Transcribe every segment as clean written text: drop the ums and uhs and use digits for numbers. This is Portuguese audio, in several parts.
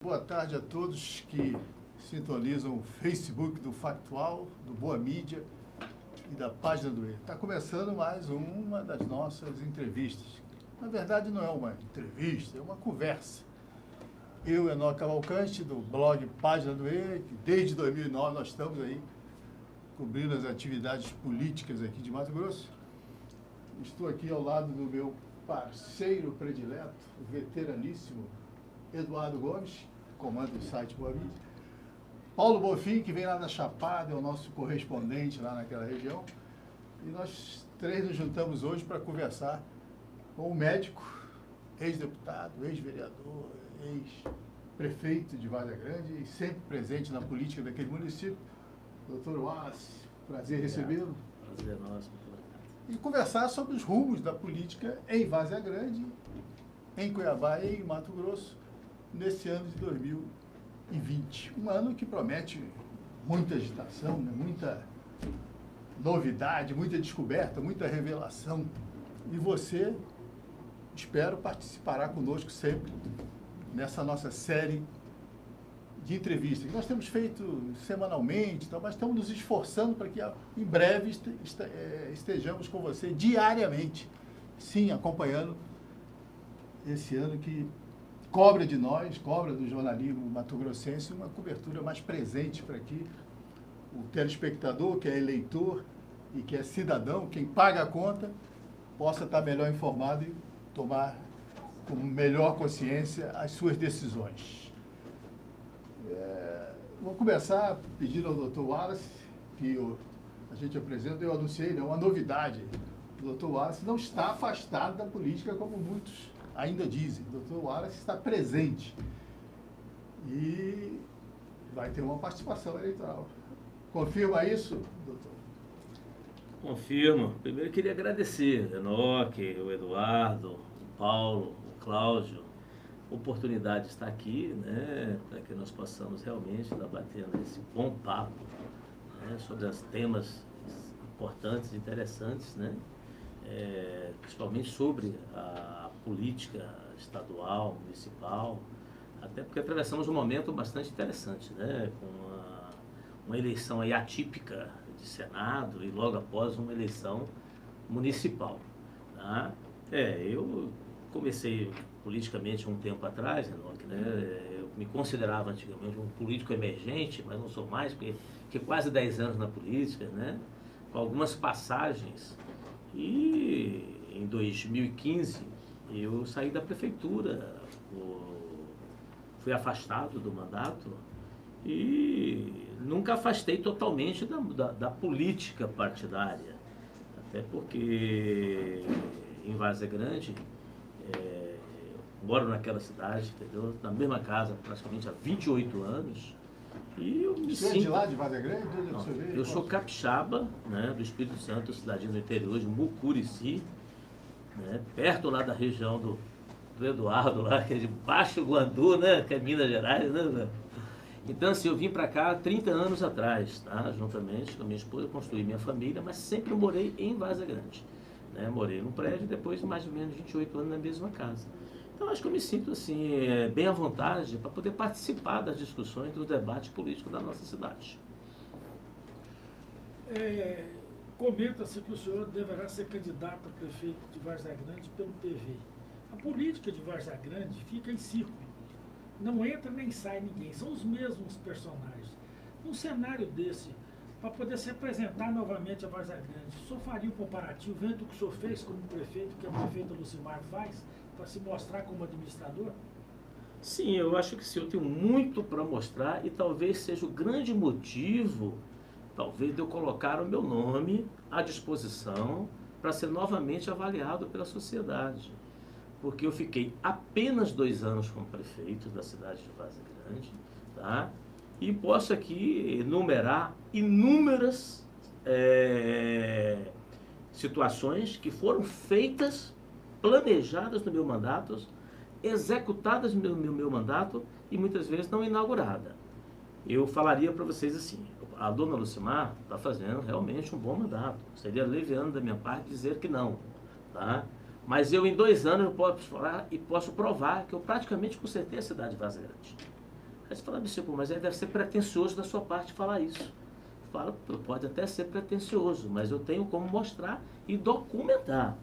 Boa tarde a todos que sintonizam o Facebook do Factual, do Boa Mídia e da Página do E. Está começando mais uma das nossas entrevistas. Na verdade, não é uma entrevista, é uma conversa. Eu, Enoque Cavalcante, do blog Página do E, que desde 2009 nós estamos aí cobrindo as atividades políticas aqui de Mato Grosso. Estou aqui ao lado do meu parceiro predileto, o veteraníssimo Eduardo Gomes, comanda o site Boa Mídia. Paulo Bonfim, que vem lá da Chapada, é o nosso correspondente lá naquela região. E nós três nos juntamos hoje para conversar com o médico, ex-deputado, ex-vereador, ex-prefeito de Várzea Grande e sempre presente na política daquele município, Dr. Wallace. Prazer recebê-lo. Prazer nosso, muito obrigado. E conversar sobre os rumos da política em Várzea Grande, em Cuiabá e em Mato Grosso, nesse ano de 2020. Um ano que promete muita agitação, né? Muita novidade, muita descoberta, muita revelação. E você, espero, participará conosco sempre nessa nossa série de entrevistas, que nós temos feito semanalmente, mas estamos nos esforçando para que em breve estejamos com você diariamente, sim, acompanhando esse ano que cobra de nós, cobra do jornalismo mato-grossense, uma cobertura mais presente para que o telespectador, que é eleitor e que é cidadão, quem paga a conta, possa estar melhor informado e tomar com melhor consciência as suas decisões. Vou começar pedindo ao Dr. Wallace, que a gente apresenta, eu anunciei, é uma novidade. O Dr. Wallace não está afastado da política como muitos ainda dizem. O Dr. Wallace está presente e vai ter uma participação eleitoral. Confirma isso, doutor? Confirmo. Primeiro eu queria agradecer, Enoque, o Eduardo, o Paulo, o Cláudio, a oportunidade de estar aqui, né, para que nós possamos realmente debater esse bom papo, né, sobre os temas importantes e interessantes, né, principalmente sobre a política estadual, municipal, até porque atravessamos um momento bastante interessante, né, com uma eleição aí atípica de Senado e logo após uma eleição municipal. Tá? Eu comecei politicamente um tempo atrás, Enoque, né, eu me considerava antigamente um político emergente, mas não sou mais, porque fiquei quase 10 anos na política, né, com algumas passagens, e em 2015 eu saí da prefeitura, fui afastado do mandato e nunca afastei totalmente da política partidária, até porque em Várzea Grande, moro naquela cidade, entendeu? Na mesma casa praticamente há 28 anos, e eu me sinto... de lá, de Várzea Grande? Não, eu sou capixaba, né, do Espírito Santo, cidadinho do interior de Mucurici, né, perto lá da região do Eduardo, lá, que é de Baixo Guandu, né, que é Minas Gerais, né? Então, assim, eu vim para cá há 30 anos atrás, tá? Juntamente com a minha esposa, construí minha família, mas sempre morei em Várzea Grande, né? Morei num prédio, depois de mais ou menos 28 anos na mesma casa. Então, acho que eu me sinto, assim, bem à vontade para poder participar das discussões, dos debates políticos da nossa cidade. Comenta-se que o senhor deverá ser candidato a prefeito de Várzea Grande pelo PV. A política de Várzea Grande fica em círculo. Não entra nem sai ninguém, são os mesmos personagens. Num cenário desse, para poder se apresentar novamente a Várzea Grande, o senhor faria um comparativo, vendo o que o senhor fez como prefeito, que a prefeita Lucimar faz, para se mostrar como administrador? Sim, eu acho que sim, eu tenho muito para mostrar e talvez seja o grande motivo, talvez, de eu colocar o meu nome à disposição para ser novamente avaliado pela sociedade. Porque eu fiquei apenas 2 anos como prefeito da cidade de Várzea Grande, tá? E posso aqui enumerar inúmeras situações que foram feitas, planejadas no meu mandato, executadas no meu mandato e muitas vezes não inaugurada. Eu falaria para vocês assim, a dona Lucimar está fazendo realmente um bom mandato, seria leviano da minha parte dizer que não, tá? Mas eu, em 2 anos, eu posso falar e posso provar que eu praticamente consertei a cidade de Várzea Grande. Aí você fala, bicho, mas aí deve ser pretensioso da sua parte falar isso. Fala, pode até ser pretensioso, mas eu tenho como mostrar e documentar.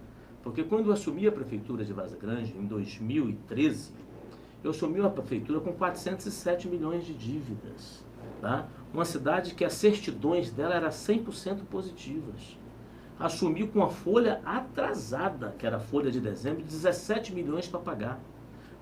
Porque quando eu assumi a prefeitura de Várzea Grande, em 2013, eu assumi uma prefeitura com 407 milhões de dívidas. Tá? Uma cidade que as certidões dela eram 100% positivas. Assumi com uma folha atrasada, que era a folha de dezembro, 17 milhões para pagar.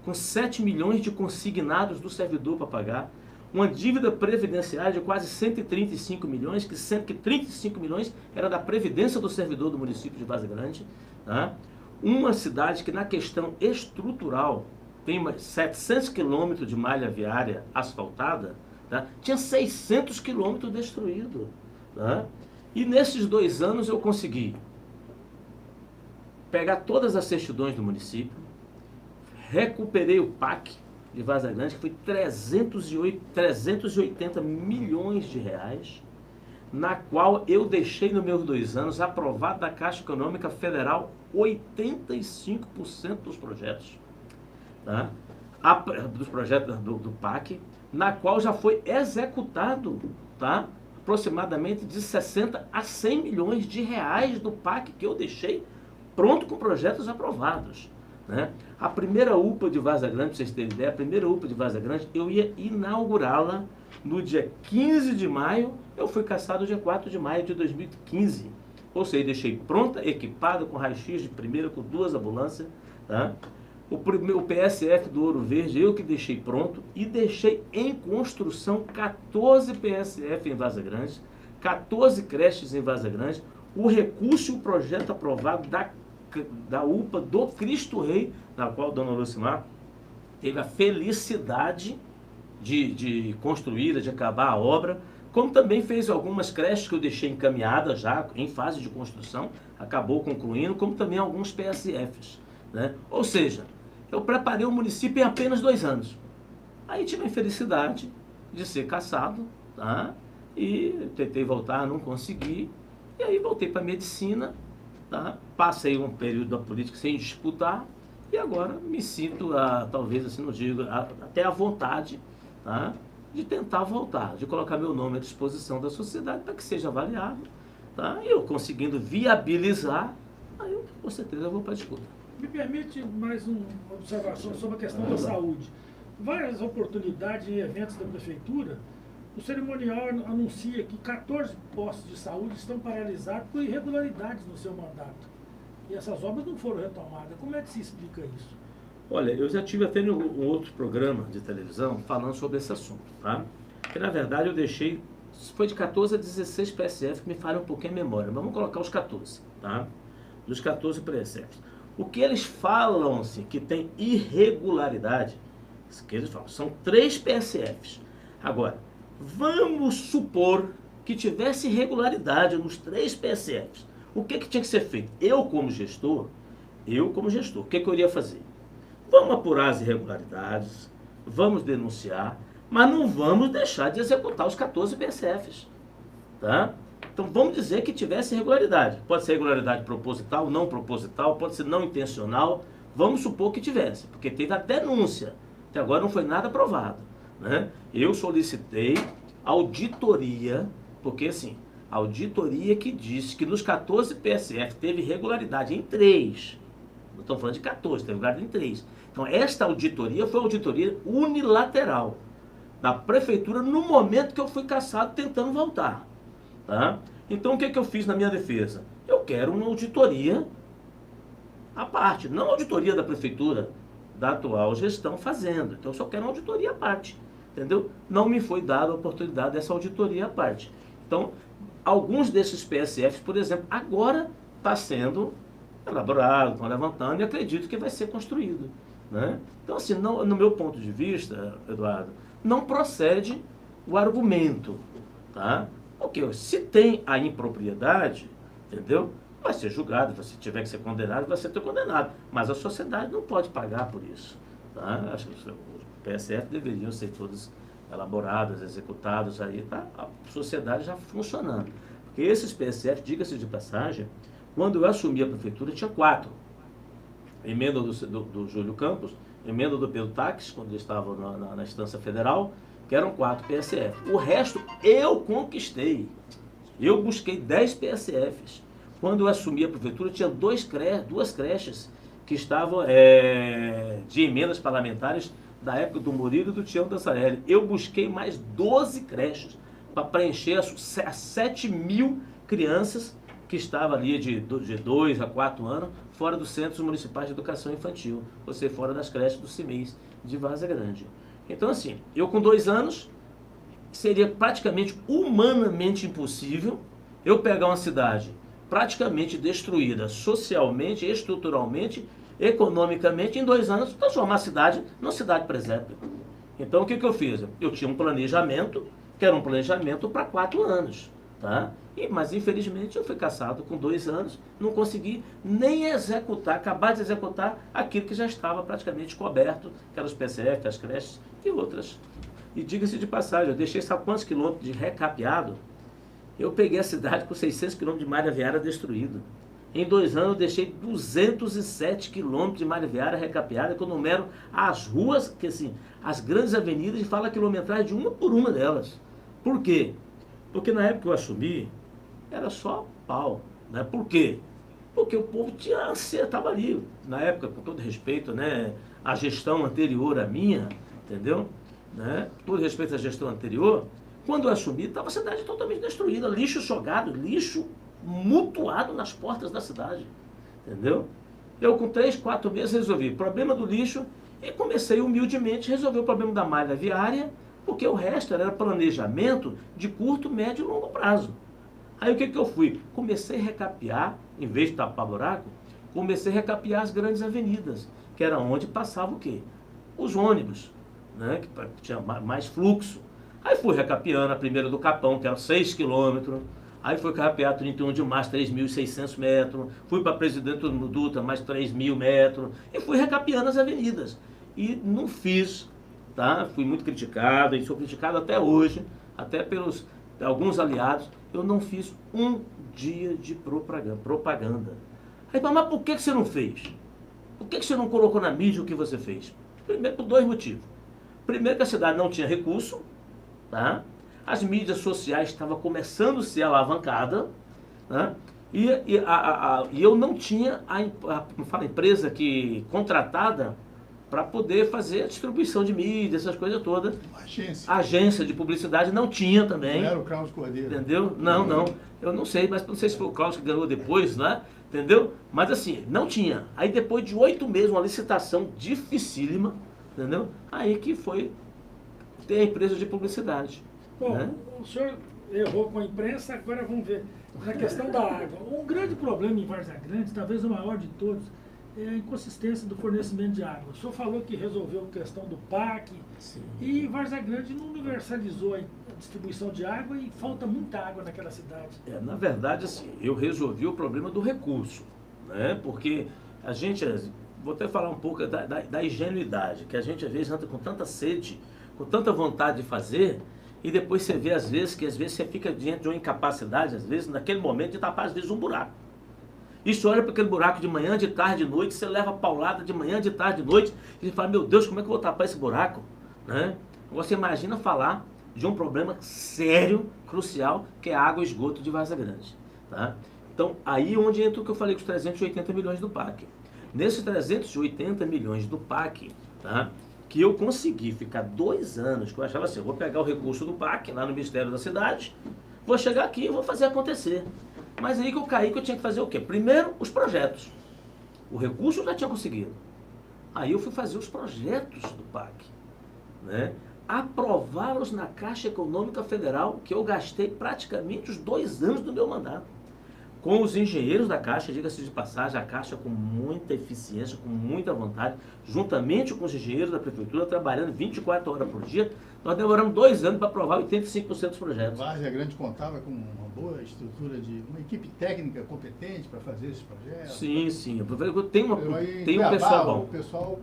Com 7 milhões de consignados do servidor para pagar. Uma dívida previdenciária de quase 135 milhões, que 35 milhões era da previdência do servidor do município de Várzea Grande. Tá? Uma cidade que na questão estrutural tem 700 quilômetros de malha viária asfaltada, tá? Tinha 600 quilômetros destruídos. Tá? E nesses 2 anos eu consegui pegar todas as certidões do município, recuperei o PAC de Várzea Grande, que foi 380 milhões de reais, na qual eu deixei nos meus 2 anos aprovado da Caixa Econômica Federal 85% dos projetos, tá? Dos projetos do PAC, na qual já foi executado, tá? Aproximadamente de 60 a 100 milhões de reais do PAC que eu deixei pronto com projetos aprovados. Né? A primeira UPA de Várzea Grande, para vocês terem ideia, a primeira UPA de Várzea Grande, eu ia inaugurá-la no dia 15 de maio, eu fui cassado dia 4 de maio de 2015. Ou seja, deixei pronta, equipada, com raio-x de primeira, com 2 ambulâncias. Tá? O PSF do Ouro Verde, eu que deixei pronto, e deixei em construção 14 PSF em Várzea Grande, 14 creches em Várzea Grande, o recurso e o projeto aprovado da UPA do Cristo Rei, na qual a dona Lucimar teve a felicidade de construir, de acabar a obra, como também fez algumas creches que eu deixei encaminhadas já, em fase de construção, acabou concluindo, como também alguns PSFs. Né? Ou seja, eu preparei o município em apenas 2 anos. Aí tive a infelicidade de ser cassado, tá? E tentei voltar, não consegui, e aí voltei para a medicina. Tá? Passei um período da política sem disputar e agora me sinto, talvez assim, não digo, até à vontade, tá? De tentar voltar, de colocar meu nome à disposição da sociedade para que seja avaliado. Tá? E eu conseguindo viabilizar, aí eu, com certeza eu vou para a disputa. Me permite mais uma observação sobre a questão da saúde. Várias oportunidades e eventos da prefeitura, o cerimonial anuncia que 14 postos de saúde estão paralisados por irregularidades no seu mandato. E essas obras não foram retomadas. Como é que se explica isso? Olha, eu já tive até um outro programa de televisão falando sobre esse assunto, tá? Que na verdade eu deixei, foi de 14 a 16 PSF, que me falha um pouquinho a memória, mas vamos colocar os 14, tá? Dos 14 PSFs. O que eles falam, assim, que tem irregularidade, que eles falam, são 3 PSFs. Agora, vamos supor que tivesse irregularidade nos 3 PSFs. O que tinha que ser feito? Eu como gestor, o que eu iria fazer? Vamos apurar as irregularidades, vamos denunciar, mas não vamos deixar de executar os 14 PSFs. Tá? Então vamos dizer que tivesse irregularidade. Pode ser irregularidade proposital, não proposital, pode ser não intencional. Vamos supor que tivesse, porque teve a denúncia. Até agora não foi nada aprovado. Né? Eu solicitei auditoria, porque assim, a auditoria que disse que nos 14 PSF teve irregularidade em 3. Não estamos falando de 14, teve irregularidade em 3. Então esta auditoria foi uma auditoria unilateral da prefeitura no momento que eu fui cassado tentando voltar. Tá? Então o que eu fiz na minha defesa? Eu quero uma auditoria à parte, não a auditoria da prefeitura, da atual gestão fazendo. Então eu só quero uma auditoria à parte. Entendeu? Não me foi dada a oportunidade dessa auditoria à parte. Então, alguns desses PSFs, por exemplo, agora está sendo elaborado, estão levantando e acredito que vai ser construído. Né? Então, assim, não, no meu ponto de vista, Eduardo, não procede o argumento. Tá? Porque se tem a impropriedade, entendeu? Vai ser julgado, se tiver que ser condenado, vai ser condenado. Mas a sociedade não pode pagar por isso. Tá? Acho que os PSF deveriam ser todos elaborados, executados, aí tá a sociedade já funcionando. Porque esses PSF, diga-se de passagem, quando eu assumi a prefeitura tinha 4. Emenda do Júlio Campos, emenda do Pedro Taques, quando ele estava na instância federal, que eram 4 PSF. O resto eu conquistei. Eu busquei 10 PSFs. Quando eu assumi a prefeitura, tinha duas creches que estavam de emendas parlamentares da época do Murilo e do Tião Dançarelli. Eu busquei mais 12 creches para preencher as 7 mil crianças que estavam ali de 2 a 4 anos fora dos centros municipais de educação infantil, ou seja, fora das creches do CIMEIS de Várzea Grande. Então, assim, eu com 2 anos, seria praticamente humanamente impossível eu pegar uma cidade praticamente destruída socialmente, estruturalmente, economicamente, em 2 anos, transformar a cidade numa cidade presépio. Então, o que eu fiz? Eu tinha um planejamento, que era um planejamento para 4 anos. Tá? Mas, infelizmente, eu fui cassado com 2 anos, não consegui nem executar, acabar de executar aquilo que já estava praticamente coberto, que eram os PCF, as creches e outras. E diga-se de passagem, eu deixei sabe quantos quilômetros de recapeado? Eu peguei a cidade com 600 quilômetros de malha viária destruído. Em 2 anos eu deixei 207 quilômetros de malha viária recapeada, que eu numero as ruas, que assim, as grandes avenidas, e falo a quilometragem de uma por uma delas. Por quê? Porque na época que eu assumi, era só pau. Né? Por quê? Porque o povo tinha ansiedade, estava ali. Na época, com todo respeito, né, a gestão anterior à minha, entendeu? Né? Todo respeito à gestão anterior, quando eu assumi, estava a cidade totalmente destruída, lixo jogado, lixo mutuado nas portas da cidade, entendeu? Eu com 3, 4 meses resolvi o problema do lixo e comecei humildemente a resolver o problema da malha viária, porque o resto era planejamento de curto, médio e longo prazo. Aí o que eu fui? Comecei a recapear, em vez de tapar buraco, comecei a recapear as grandes avenidas, que era onde passava o quê? Os ônibus, né, que tinha mais fluxo. Aí fui recapeando a primeira do Capão, que era 6 quilômetros. Aí fui recapear 31 de março, 3.600 metros. Fui para Presidente Dutra, mais 3.000 metros. E fui recapeando as avenidas. E não fiz, tá? Fui muito criticado, e sou criticado até hoje, até pelos alguns aliados. Eu não fiz um dia de propaganda. Aí, mas por que você não fez? Por que você não colocou na mídia o que você fez? Primeiro, por 2 motivos. Primeiro, que a cidade não tinha recurso, tá? As mídias sociais estavam começando a ser alavancada, né? E eu não tinha a empresa contratada para poder fazer a distribuição de mídia, essas coisas todas. Agência. A agência de publicidade não tinha também. Não era o Cláudio Cordeiro. Entendeu? Não. Eu não sei, mas não sei se foi o Cláudio que ganhou depois, né? Entendeu? Mas assim, não tinha. Aí depois de 8 meses, uma licitação dificílima, entendeu? Aí que foi ter a empresa de publicidade. Bom, né? O senhor errou com a imprensa, agora vamos ver na questão da água. Um grande problema em Várzea Grande, talvez o maior de todos, é a inconsistência do fornecimento de água. O senhor falou que resolveu a questão do PAC. Sim. E Várzea Grande não universalizou a distribuição de água e falta muita água naquela cidade. Na verdade, assim, eu resolvi o problema do recurso, né? Porque a gente, vou até falar um pouco da ingenuidade, que a gente às vezes anda com tanta sede, com tanta vontade de fazer, e depois você vê às vezes você fica diante de uma incapacidade, às vezes, naquele momento, de tapar às vezes um buraco. E você olha para aquele buraco de manhã, de tarde, de noite, você leva paulada de manhã, de tarde, de noite, e você fala, meu Deus, como é que eu vou tapar esse buraco? Né? Você imagina falar de um problema sério, crucial, que é a água e esgoto de Várzea Grande. Tá? Então, aí onde entra o que eu falei com os 380 milhões do PAC. Nesses 380 milhões do PAC, tá? Que eu consegui ficar 2 anos, que eu achava assim, eu vou pegar o recurso do PAC, lá no Ministério da Cidade, vou chegar aqui e vou fazer acontecer. Mas aí que eu caí, que eu tinha que fazer o quê? Primeiro, os projetos. O recurso eu já tinha conseguido. Aí eu fui fazer os projetos do PAC, né? Aprová-los na Caixa Econômica Federal, que eu gastei praticamente os 2 anos do meu mandato. Com os engenheiros da Caixa, diga-se de passagem, a Caixa com muita eficiência, com muita vontade, juntamente com os engenheiros da Prefeitura, trabalhando 24 horas por dia, nós demoramos 2 anos para aprovar 85% dos projetos. Várzea Grande contava com uma boa estrutura de uma equipe técnica competente para fazer esses projetos. Sim. Tem um Cuiabá, pessoal bom. O pessoal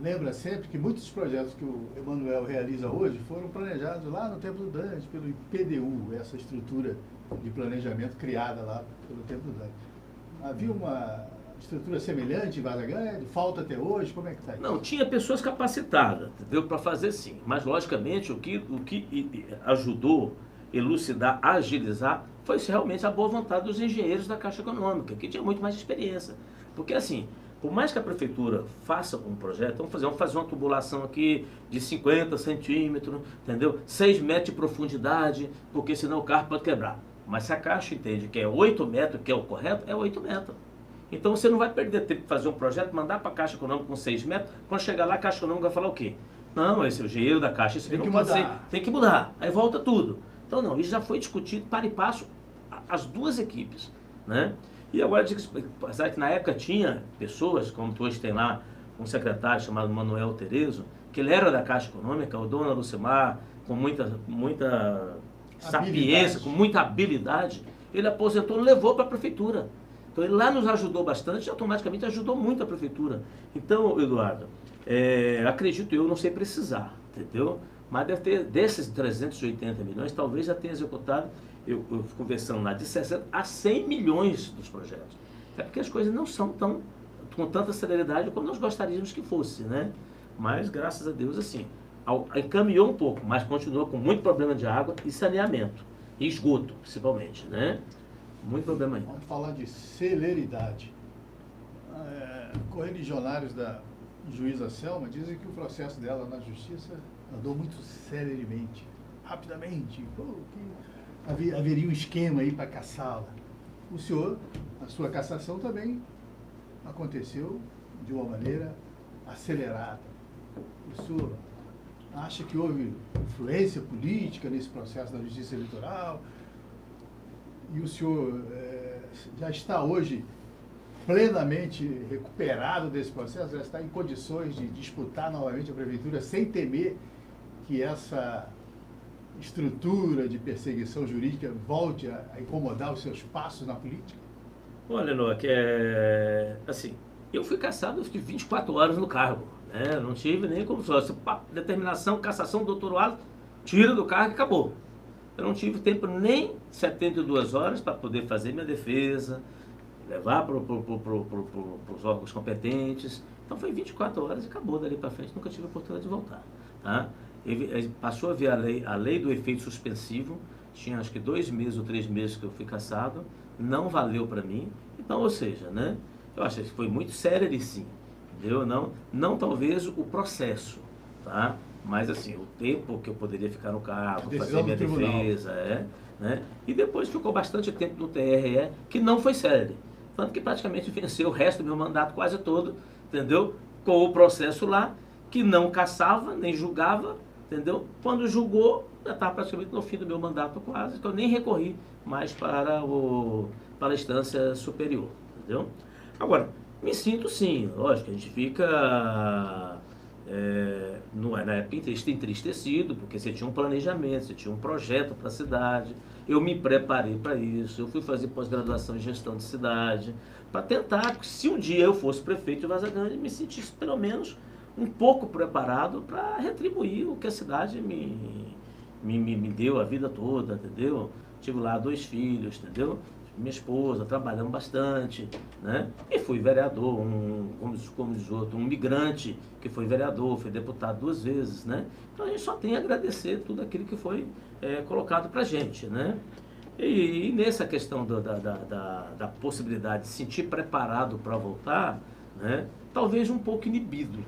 lembra sempre que muitos dos projetos que o Emanuel realiza hoje foram planejados lá no tempo do Dante, pelo IPDU, essa estrutura de planejamento criada lá pelo tempo do Dante. Havia uma estrutura semelhante em Varza Grande? Falta até hoje? Como é que está isso? Não, tinha pessoas capacitadas, entendeu? Para fazer sim. Mas, logicamente, o que ajudou elucidar, agilizar, foi realmente a boa vontade dos engenheiros da Caixa Econômica, que tinha muito mais experiência. Porque, assim, por mais que a prefeitura faça um projeto, vamos fazer uma tubulação aqui de 50 centímetros, entendeu? 6 metros de profundidade, porque senão o carro pode quebrar. Mas se a Caixa entende que é 8 metros, que é o correto, é 8 metros. Então você não vai perder tempo de fazer um projeto, mandar para a Caixa Econômica com 6 metros, quando chegar lá a Caixa Econômica vai falar o quê? Não, esse é o engenheiro da Caixa, isso não pode ser, tem que mudar, aí volta tudo. Então não, isso já foi discutido para e passo as duas equipes, né? E agora, apesar que na época tinha pessoas, como hoje tem lá um secretário chamado Manuel Terezo, que ele era da Caixa Econômica, o dono Lucimar, com muita sapiência, com muita habilidade, ele aposentou e levou para a prefeitura. Então ele lá nos ajudou bastante e automaticamente ajudou muito a prefeitura. Então, Eduardo, acredito eu, não sei precisar, entendeu? Mas deve ter, desses 380 milhões, talvez já tenha executado, eu conversando lá, de 60 a 100 milhões dos projetos. É porque as coisas não são com tanta celeridade como nós gostaríamos que fosse, né? Mas, graças a Deus, assim, encaminhou um pouco, mas continua com muito problema de água e saneamento, e esgoto, principalmente, né? Muito problema ainda. Vamos falar de celeridade. Correligionários da juíza Selma dizem que o processo dela na justiça andou muito celeremente, rapidamente. Que haveria um esquema aí para caçá-la. O senhor, a sua cassação também aconteceu de uma maneira acelerada. O senhor acha que houve influência política nesse processo da justiça eleitoral? E o senhor já está hoje plenamente recuperado desse processo? Já está em condições de disputar novamente a prefeitura sem temer que essa estrutura de perseguição jurídica volte a incomodar os seus passos na política? Olha, Noah, assim, eu fui cassado, eu fiquei 24 horas no cargo, né? Não tive nem como só, determinação, cassação do doutor Wallace, tira do cargo e acabou. Eu não tive tempo nem 72 horas para poder fazer minha defesa, levar para os órgãos competentes. Então foi 24 horas e acabou dali para frente, nunca tive a oportunidade de voltar. Tá? Passou a ver a lei do efeito suspensivo, tinha acho que 2 meses ou 3 meses que eu fui cassado, não valeu para mim. Então, ou seja, né, eu acho que foi muito sério sim, entendeu? Não talvez o processo, tá? Mas assim, o tempo que eu poderia ficar no cargo, fazer minha defesa, né? E depois ficou bastante tempo no TRE, que não foi célere. Tanto que praticamente venceu o resto do meu mandato quase todo, entendeu? Com o processo lá, que não caçava, nem julgava, entendeu? Quando julgou, já estava praticamente no fim do meu mandato quase, então eu nem recorri mais para a instância superior, entendeu? Agora, me sinto sim, lógico, a gente fica... na época entristecido, porque você tinha um planejamento, você tinha um projeto para a cidade. Eu me preparei para isso, eu fui fazer pós-graduação em gestão de cidade, para tentar, se um dia eu fosse prefeito de Varza Grande, me sentisse pelo menos um pouco preparado para retribuir o que a cidade me deu a vida toda, entendeu? Tive lá 2 filhos, entendeu? Minha esposa, trabalhando bastante, né? E fui vereador, como diz outro, um migrante que foi vereador, foi deputado 2 vezes, né? Então a gente só tem a agradecer tudo aquilo que foi colocado pra gente, né? E nessa questão da possibilidade de se sentir preparado para voltar, né? Talvez um pouco inibido,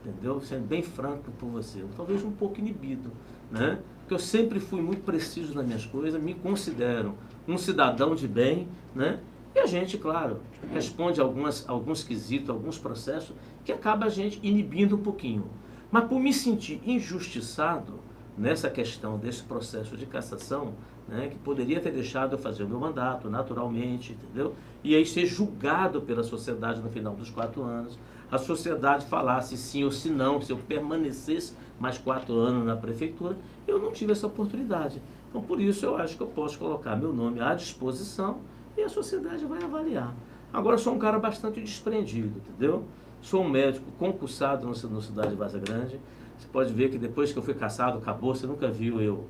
entendeu? Sendo bem franco por você, talvez um pouco inibido, né? Porque eu sempre fui muito preciso nas minhas coisas, me considero um cidadão de bem, né? E a gente, claro, responde alguns quesitos, alguns processos, que acaba a gente inibindo um pouquinho. Mas por me sentir injustiçado nessa questão desse processo de cassação, né, que poderia ter deixado eu fazer o meu mandato naturalmente, entendeu? E aí ser julgado pela sociedade no final dos 4 anos, a sociedade falasse sim ou se não, se eu permanecesse mais 4 anos na prefeitura, eu não tive essa oportunidade. Então, por isso, eu acho que eu posso colocar meu nome à disposição e a sociedade vai avaliar. Agora, eu sou um cara bastante desprendido, entendeu? Sou um médico concursado na cidade de Varza Grande. Você pode ver que depois que eu fui cassado, acabou, você nunca viu eu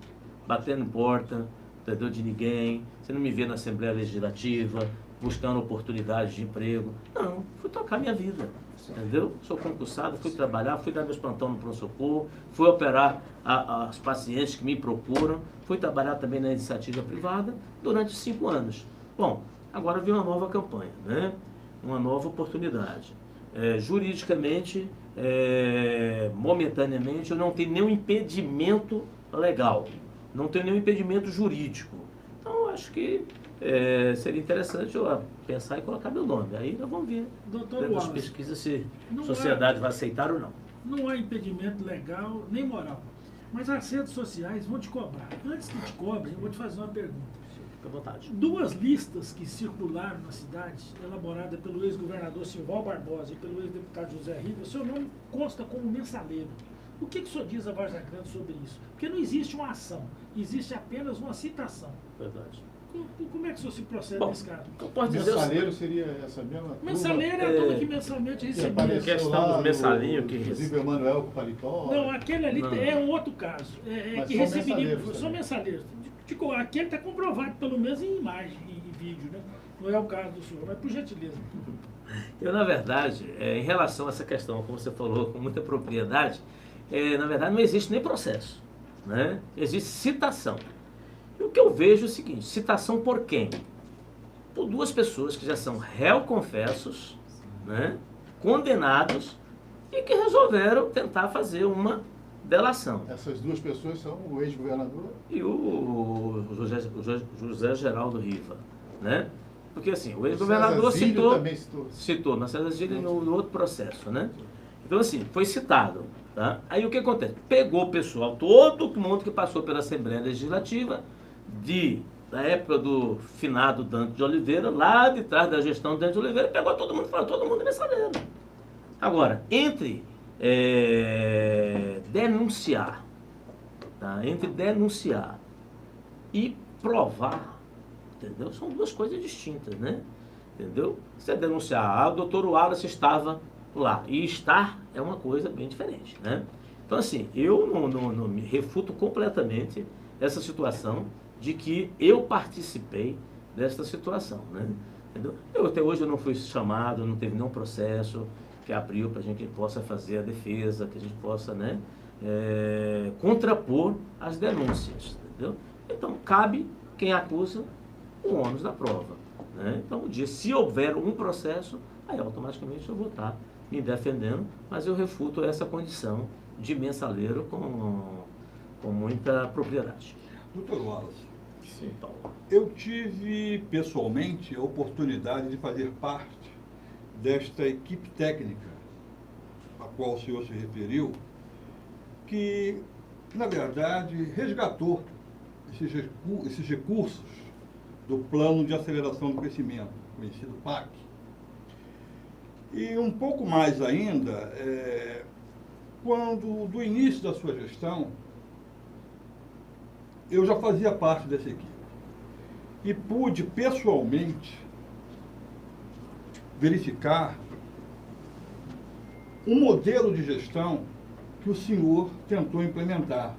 batendo em porta, entendeu, de ninguém. Você não me vê na Assembleia Legislativa, buscando oportunidades de emprego. Não, fui tocar minha vida, entendeu? Sou concursado, fui trabalhar, fui dar meus plantões no pronto-socorro, fui operar as pacientes que me procuram, fui trabalhar também na iniciativa privada durante 5 anos. Bom, agora vem uma nova campanha, né? Uma nova oportunidade. Juridicamente, momentaneamente, eu não tenho nenhum impedimento legal, não tenho nenhum impedimento jurídico. Então, acho que seria interessante eu pensar e colocar meu nome. Aí nós vamos ver, Doutor dentro das Wallace, pesquisas, se a não sociedade vai aceitar ou não. Não há impedimento legal nem moral. Mas as redes sociais vão te cobrar. Antes que te cobrem, eu vou te fazer uma pergunta. Fica à vontade. 2 listas que circularam na cidade, elaborada pelo ex-governador Silval Barbosa e pelo ex-deputado José Riva, o seu nome consta como mensaleiro. O que o senhor diz a Várzea Grande sobre isso? Porque não existe uma ação, existe apenas uma citação. Verdade. Como é que o senhor se procede Bom, nesse caso? eu posso dizer Mensaleiro seria essa mesma turma Mensaleiro é a turma que mensalmente que recebia. apareceu questão lá, dos mensalinhos que inclusive o Emanuel com o paletó. Não, aquele ali Não. é um outro caso. Mas Que são receberia. mensaleiros São também. mensaleiros. Aquele está comprovado, pelo menos em imagem e em vídeo, né? Não é o caso do senhor, mas por gentileza. Eu, na verdade, em relação a essa questão, como você falou com muita propriedade, na verdade não existe nem processo, né? Existe citação. E o que eu vejo é o seguinte, citação por quem? Por 2 pessoas que já são réu confessos, né? Condenados e que resolveram tentar fazer uma delação. Essas 2 pessoas são o ex-governador. E o José Geraldo Riva, né? Porque assim, o ex-governador César Zílio citou, também citou, mas César Zílio no outro processo, né? Então assim, foi citado, tá? Aí o que acontece? Pegou o pessoal, todo mundo que passou pela Assembleia Legislativa, da época do finado Dante de Oliveira, lá de trás da gestão do Dante de Oliveira, pegou todo mundo e falou, todo mundo é mensaleiro. Agora, entre denunciar, tá? Entre denunciar e provar, entendeu? São 2 coisas distintas, né? Entendeu? Você denunciar, o doutor Wallace estava lá, e estar é uma coisa bem diferente, né? Então, assim, eu não me refuto completamente essa situação de que eu participei dessa situação, né? Entendeu? Até hoje eu não fui chamado, não teve nenhum processo que abriu para a gente possa fazer a defesa, que a gente possa, né, contrapor as denúncias, entendeu? Então, cabe quem acusa o ônus da prova, né? Então, se houver um processo, aí automaticamente eu vou estar me defendendo, mas eu refuto essa condição de mensaleiro com muita propriedade. Doutor Wallace, Sim, Paulo. eu tive pessoalmente a oportunidade de fazer parte desta equipe técnica a qual o senhor se referiu, que, na verdade, resgatou esses recursos do Plano de Aceleração do Crescimento, conhecido PAC. E um pouco mais ainda, quando, do início da sua gestão, eu já fazia parte dessa equipe e pude pessoalmente verificar um modelo de gestão que o senhor tentou implementar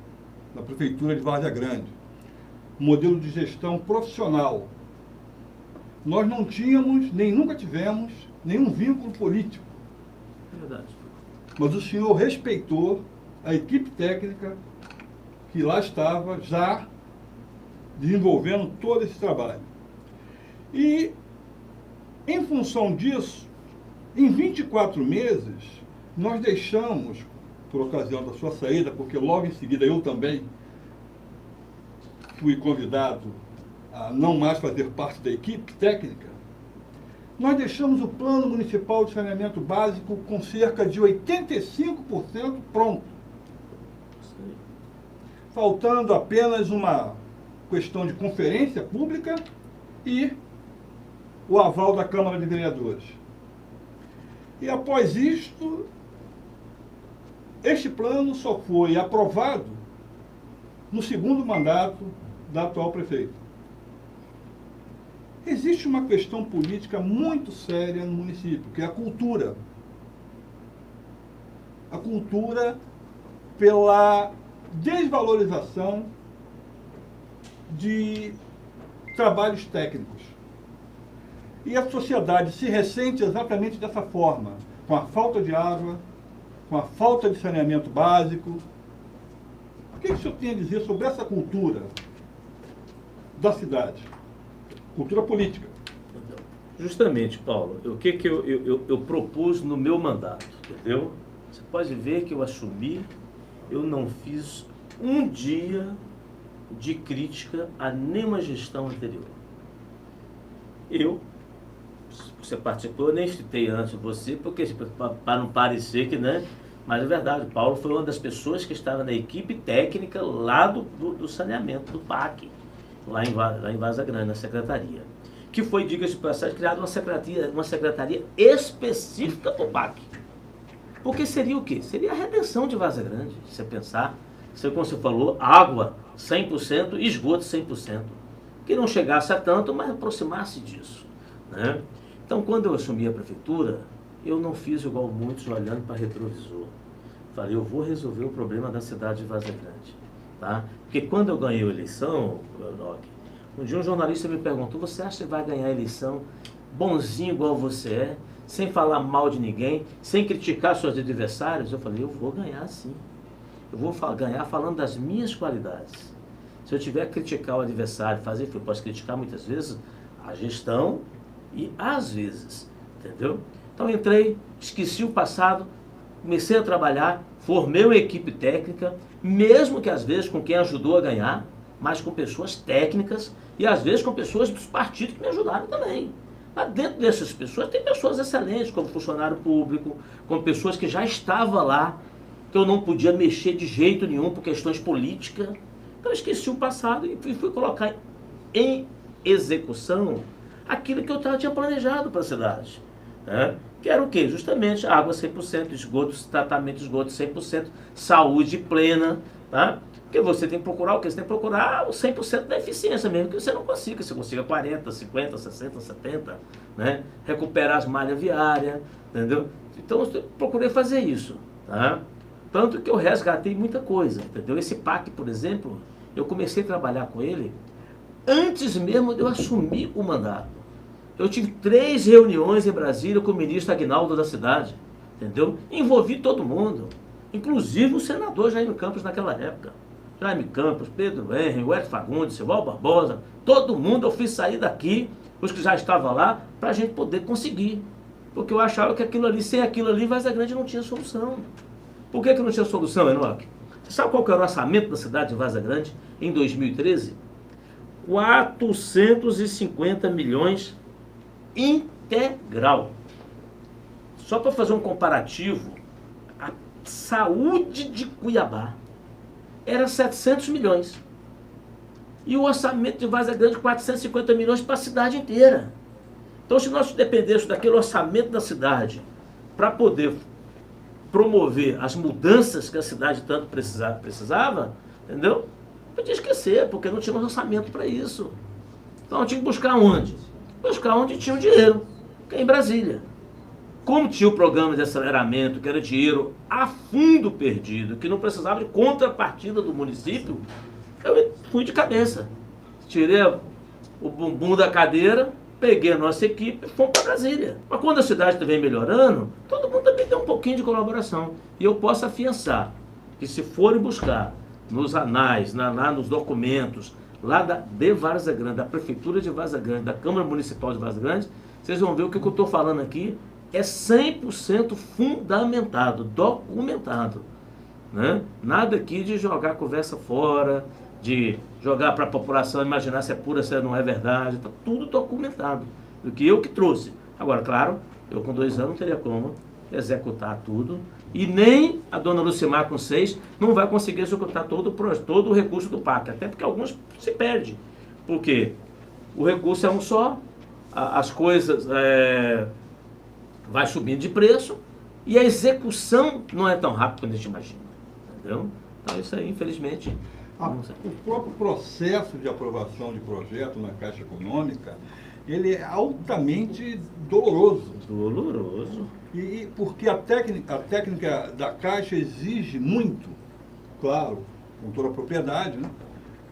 na Prefeitura de Várzea Grande. Um modelo de gestão profissional. Nós não tínhamos, nem nunca tivemos, nenhum vínculo político. Verdade. Mas o senhor respeitou a equipe técnica que lá estava já desenvolvendo todo esse trabalho. E, em função disso, em 24 meses, nós deixamos, por ocasião da sua saída, porque logo em seguida eu também fui convidado a não mais fazer parte da equipe técnica, nós deixamos o Plano Municipal de Saneamento Básico com cerca de 85% pronto. Faltando apenas uma questão de conferência pública e o aval da Câmara de Vereadores. E após isto, este plano só foi aprovado no segundo mandato da atual prefeita. Existe uma questão política muito séria no município, que é a cultura. A cultura pela desvalorização de trabalhos técnicos. E a sociedade se ressente exatamente dessa forma, com a falta de água, com a falta de saneamento básico. O que o senhor tem a dizer sobre essa cultura da cidade? Cultura política. Justamente, Paulo, o que eu propus no meu mandato, entendeu? Você pode ver que eu assumi, eu não fiz um dia de crítica a nenhuma gestão anterior. Você participou, eu nem citei antes você, porque para não parecer que, né? Mas é verdade, o Paulo foi uma das pessoas que estava na equipe técnica lá do saneamento, do PAC, lá em Várzea Grande, na secretaria. Que foi, diga-se de passagem, criada uma secretaria específica para o PAC. Porque seria o quê? Seria a redenção de Várzea Grande, se você pensar. Como você falou, água 100%, esgoto 100%. Que não chegasse a tanto, mas aproximasse disso, né? Então, quando eu assumi a prefeitura, eu não fiz igual muitos olhando para retrovisor. Falei, eu vou resolver o problema da cidade de Várzea Grande, tá? Porque quando eu ganhei a eleição, um dia um jornalista me perguntou, você acha que vai ganhar a eleição bonzinho igual você é, sem falar mal de ninguém, sem criticar seus adversários? Eu falei, eu vou ganhar sim. Eu vou ganhar falando das minhas qualidades. Se eu tiver que criticar o adversário, eu posso criticar muitas vezes a gestão e às vezes, entendeu? Então entrei, esqueci o passado, comecei a trabalhar, formei uma equipe técnica, mesmo que às vezes com quem ajudou a ganhar, mas com pessoas técnicas e às vezes com pessoas dos partidos que me ajudaram também. Mas dentro dessas pessoas tem pessoas excelentes, como funcionário público, como pessoas que já estavam lá, que eu não podia mexer de jeito nenhum por questões políticas. Então eu esqueci o passado e fui colocar em execução aquilo que eu tinha planejado para a cidade, né? Que era o quê? Justamente água 100%, esgoto, tratamento de esgoto 100%, saúde plena, tá? Porque você tem que procurar o quê? Você tem que procurar o 100% da eficiência mesmo, que você não consiga. Você consiga 40, 50, 60, 70, né? Recuperar as malhas viárias, entendeu? Então eu procurei fazer isso, tá? Tanto que eu resgatei muita coisa, entendeu? Esse PAC, por exemplo, eu comecei a trabalhar com ele antes mesmo de eu assumir o mandato. Eu tive 3 reuniões em Brasília com o ministro Aguinaldo da cidade, entendeu? Envolvi todo mundo, inclusive o senador Jaime Campos naquela época. Jaime Campos, Pedro Henry, o Edson Fagundes, Silval Barbosa, todo mundo eu fiz sair daqui, os que já estavam lá, para a gente poder conseguir. Porque eu achava que aquilo ali, sem aquilo ali, Várzea Grande não tinha solução. Por que não tinha solução, Enoque? Você sabe qual que era o orçamento da cidade de Várzea Grande em 2013? 450 milhões integral. Só para fazer um comparativo, a saúde de Cuiabá era 700 milhões. E o orçamento de Várzea Grande, 450 milhões para a cidade inteira. Então, se nós dependêssemos daquele orçamento da cidade para poder promover as mudanças que a cidade tanto precisava, entendeu? Podia esquecer, porque não tinha um orçamento para isso. Então, tinha que buscar onde? Buscar onde tinha o dinheiro, que é em Brasília. Como tinha o programa de aceleramento, que era dinheiro a fundo perdido, que não precisava de contrapartida do município, eu fui de cabeça. Tirei o bumbum da cadeira, peguei a nossa equipe e fomos para Brasília. Mas quando a cidade vem melhorando, todo mundo também tem um pouquinho de colaboração. E eu posso afiançar que se forem buscar nos anais, nos documentos, lá de Várzea Grande, da Prefeitura de Várzea Grande, da Câmara Municipal de Várzea Grande, vocês vão ver o que eu estou falando aqui é 100% fundamentado, documentado, né? Nada aqui de jogar conversa fora, de jogar para a população imaginar se é pura, se não é verdade, está tudo documentado, do que eu que trouxe. Agora, claro, eu com 2 anos não teria como executar tudo, e nem a dona Lucimar com 6 não vai conseguir executar todo o recurso do PAC, até porque alguns se perdem, porque o recurso é um só, as coisas vai subindo de preço, e a execução não é tão rápida quanto a gente imagina, entendeu? Então isso aí, infelizmente... O próprio processo de aprovação de projeto na Caixa Econômica, ele é altamente doloroso. Doloroso. E porque a técnica da Caixa exige muito, claro, com toda a propriedade, né?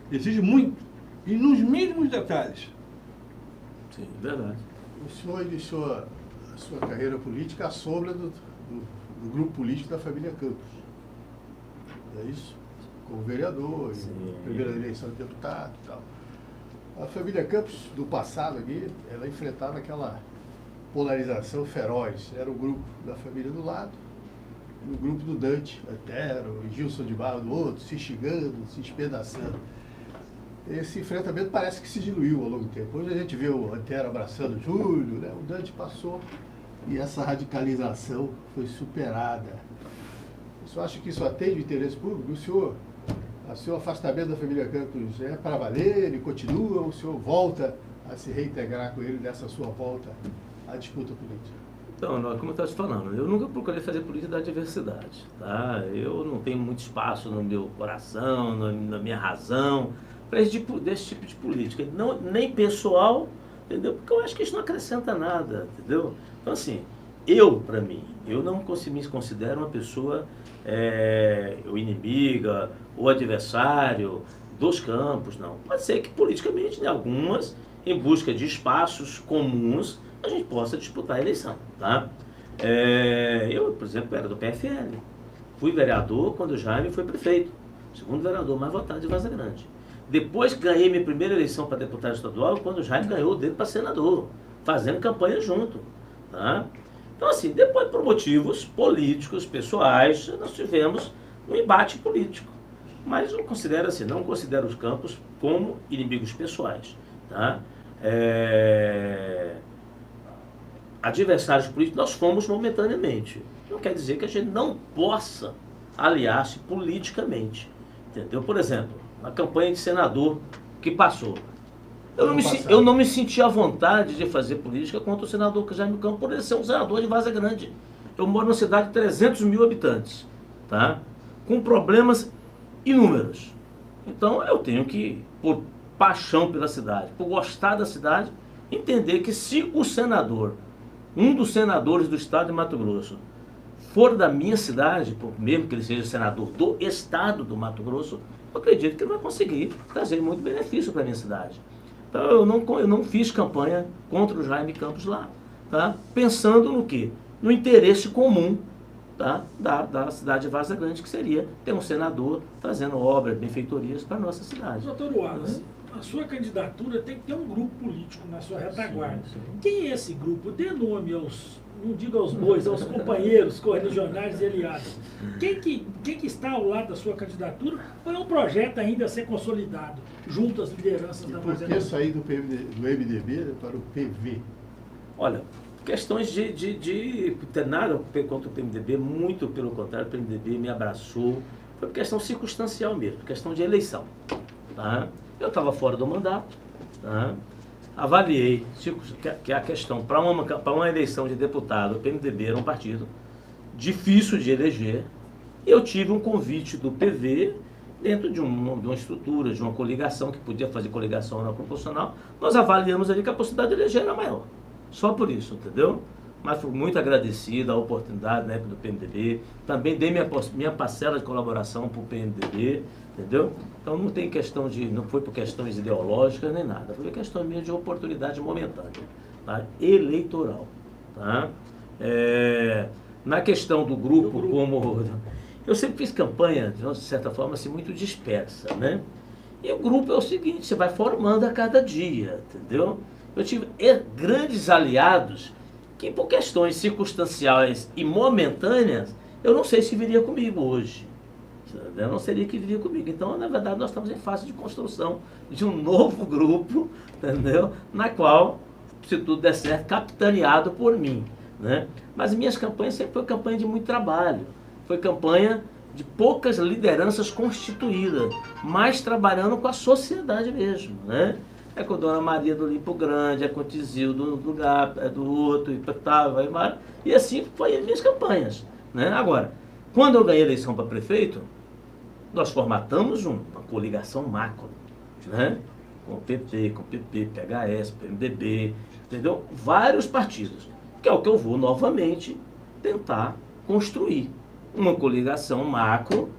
Exige muito, e nos mínimos detalhes. Sim, verdade. o senhor iniciou a sua carreira política à sombra do grupo político da família Campos. É isso? Como vereador, primeira eleição de deputado e tal. A família Campos, do passado aqui, ela enfrentava aquela polarização feroz. Era o grupo da família do lado, e o grupo do Dante, Antero, Gilson de Barro do outro, se xingando, se espedaçando. Esse enfrentamento parece que se diluiu ao longo do tempo. Hoje a gente vê o Antero abraçando o Júlio, né? O Dante passou e essa radicalização foi superada. O senhor acha que isso atende o interesse público? O seu afastamento da família Campos é para valer, ele continua, ou o senhor volta a se reintegrar com ele nessa sua volta à disputa política? Então, como eu estava te falando, eu nunca procurei fazer política da diversidade, tá? Eu não tenho muito espaço no meu coração, na minha razão, para desse tipo de política. Não, nem pessoal, entendeu? Porque eu acho que isso não acrescenta nada, entendeu? Então, assim, para mim, eu não me considero uma pessoa ou inimiga ou adversário dos campos, não. Pode ser que politicamente, em algumas, em busca de espaços comuns, a gente possa disputar a eleição, tá? Eu, por exemplo, era do PFL. Fui vereador quando o Jaime foi prefeito. Segundo vereador mais votado de Varza Grande. Depois ganhei minha primeira eleição para deputado estadual, quando o Jaime ganhou dele para senador, fazendo campanha junto, tá? Então, assim, depois, por motivos políticos, pessoais, nós tivemos um embate político. Mas eu considero assim, não considero os campos como inimigos pessoais, tá? Adversários políticos nós fomos momentaneamente. Não quer dizer que a gente não possa aliar-se politicamente, entendeu? Por exemplo, a campanha de senador que passou. Eu não me senti à vontade de fazer política contra o senador Jaime Campos, por ele ser um senador de Varza Grande. Eu moro numa cidade de 300 mil habitantes, tá? Com problemas inúmeros. Então eu tenho que, por paixão pela cidade, por gostar da cidade, entender que se o senador, um dos senadores do estado de Mato Grosso, for da minha cidade, mesmo que ele seja senador do estado do Mato Grosso, eu acredito que ele vai conseguir trazer muito benefício para a minha cidade. Então eu não fiz campanha contra o Jaime Campos lá, tá? Pensando no quê? No interesse comum, tá? da cidade de Varza Grande, que seria ter um senador trazendo obras, benfeitorias para a nossa cidade. Doutor Wallace, a sua candidatura tem que ter um grupo político na sua retaguarda. Sim. Quem é esse grupo? Dê nome não digo aos bois, aos companheiros correligionários e aliados. Quem que está ao lado da sua candidatura? Ou é um projeto ainda a ser consolidado, junto às lideranças da Varza Grande? Por que sair do MDB para o PV? Olha, questões de nada contra o PMDB, muito pelo contrário, o PMDB me abraçou. Foi por questão circunstancial mesmo, questão de eleição. Tá? Eu estava fora do mandato, tá? Avaliei que a questão, para uma eleição de deputado, o PMDB era um partido difícil de eleger. Eu tive um convite do PV, dentro de uma estrutura, de uma coligação, que podia fazer coligação não proporcional. Nós avaliamos ali que a possibilidade de eleger era maior. Só por isso, entendeu? Mas fui muito agradecido à oportunidade, né, do PMDB. Também dei minha parcela de colaboração para o PMDB, entendeu? Então não tem questão não foi por questões ideológicas nem nada. Foi questão mesmo de oportunidade momentânea, tá? Eleitoral, tá? Na questão do grupo, como... Eu sempre fiz campanha, de certa forma, assim, muito dispersa, né? E o grupo é o seguinte, você vai formando a cada dia, entendeu? Eu tive grandes aliados que, por questões circunstanciais e momentâneas, eu não sei se viria comigo hoje. Eu não seria que viria comigo. Então, na verdade, nós estamos em fase de construção de um novo grupo, entendeu? Na qual, se tudo der certo, capitaneado por mim, né? Mas minhas campanhas sempre foi campanha de muito trabalho. Foi campanha de poucas lideranças constituídas, mas trabalhando com a sociedade mesmo, né? É com a Dona Maria do Limpo Grande, é com o Tizil do GAP, é do outro, e tal, e assim foi as minhas campanhas, né? Agora, quando eu ganhei a eleição para prefeito, nós formatamos uma coligação macro, né? Com o PT, PHS, PMDB, entendeu? Vários partidos, que é o que eu vou novamente tentar construir. Uma coligação macro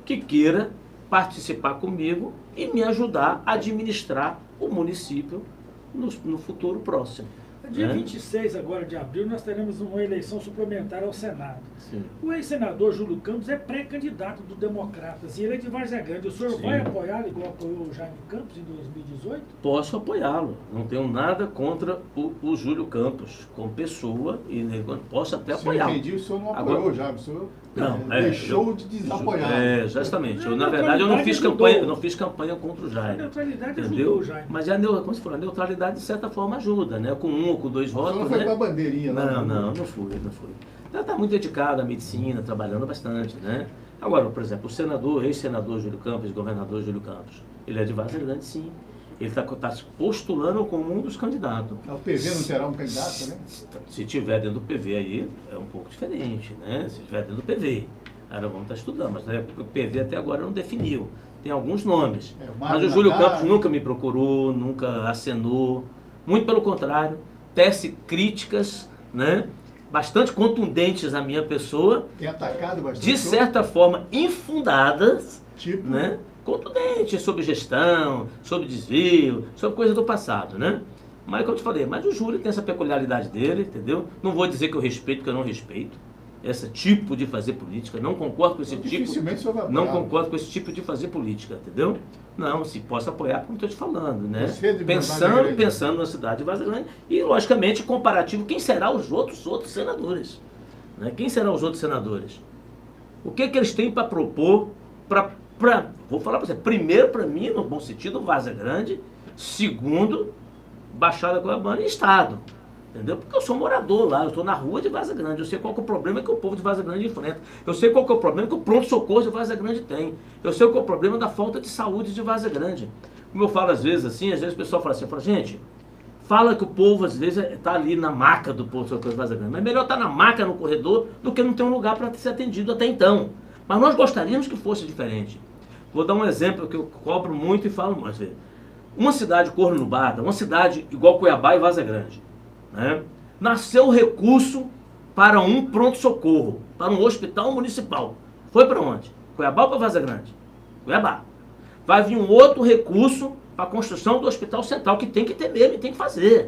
que queira participar comigo e me ajudar a administrar o município no futuro próximo. Dia né? 26 agora de abril, nós teremos uma eleição suplementar ao Senado. Sim. O ex-senador Júlio Campos é pré-candidato do Democratas e ele é de Várzea Grande. O senhor Sim. vai apoiá-lo igual apoiou o Jaime Campos em 2018? Posso apoiá-lo. Não tenho nada contra o Júlio Campos como pessoa e posso até Se eu apoiá-lo. entendi, o senhor não apoiou Agora- já, o senhor Não, deixou de desapoiar. Justamente. A Na verdade, eu não fiz neutralidade campanha, ajudou. eu não fiz campanha contra o A Jaime. neutralidade ajudou Entendeu? o Jaime. Mas como você falou, a neutralidade de certa forma ajuda, né? Com um ou com dois O senhor votos, não foi né? com a bandeirinha lá. Não fui. Ela está muito dedicado à medicina, trabalhando bastante, né? Agora, por exemplo, o senador, ex-senador Júlio Campos, governador Júlio Campos, ele é de Várzea Grande, sim. Ele está se postulando como um dos candidatos. O PV não terá um candidato, né? Se tiver dentro do PV aí, é um pouco diferente, né? Se tiver dentro do PV. Aí nós vamos estar estudando, mas o PV até agora não definiu. Tem alguns nomes. O Mas Mário o Júlio Nagar, Campos nunca me procurou, nunca acenou. Muito pelo contrário, tece críticas, né? Bastante contundentes à minha pessoa, tem atacado bastante. de certa forma infundadas, Tipo, né? Contundentes sobre gestão, sobre desvio, sobre coisa do passado, né? Mas como eu te falei, mas o Júlio tem essa peculiaridade dele, entendeu? Não vou dizer que eu respeito, porque eu não respeito esse tipo de fazer política, não concordo com esse tipo, dificilmente o senhor vai não apoiar. concordo com esse tipo de fazer política, entendeu? Não, se posso apoiar, como estou te falando, né? Você é de Várzea Grande. Pensando na cidade de Várzea Grande e, logicamente, comparativo, quem será os outros senadores, né? Quem serão os outros senadores? O que eles têm para propor vou falar para você, primeiro para mim, no bom sentido, Várzea Grande, segundo, Baixada Cuiabana e Estado. Entendeu? Porque eu sou morador lá, eu estou na rua de Várzea Grande, eu sei qual que é o problema que o povo de Várzea Grande enfrenta, eu sei qual que é o problema que o pronto-socorro de Várzea Grande tem, eu sei qual que é o problema da falta de saúde de Várzea Grande. Como eu falo às vezes assim, às vezes o pessoal fala assim, gente, fala que o povo às vezes está ali na maca do pronto-socorro de Várzea Grande, mas é melhor estar na maca no corredor do que não ter um lugar para ser atendido até então. Mas nós gostaríamos que fosse diferente. Vou dar um exemplo que eu cobro muito e falo muito. Uma cidade conurbada, uma cidade igual Cuiabá e Várzea Grande, né? Nasceu o recurso para um pronto-socorro, para um hospital municipal. Foi para onde? Cuiabá ou para Várzea Grande? Cuiabá. Vai vir um outro recurso para a construção do hospital central, que tem que ter mesmo, e tem que fazer.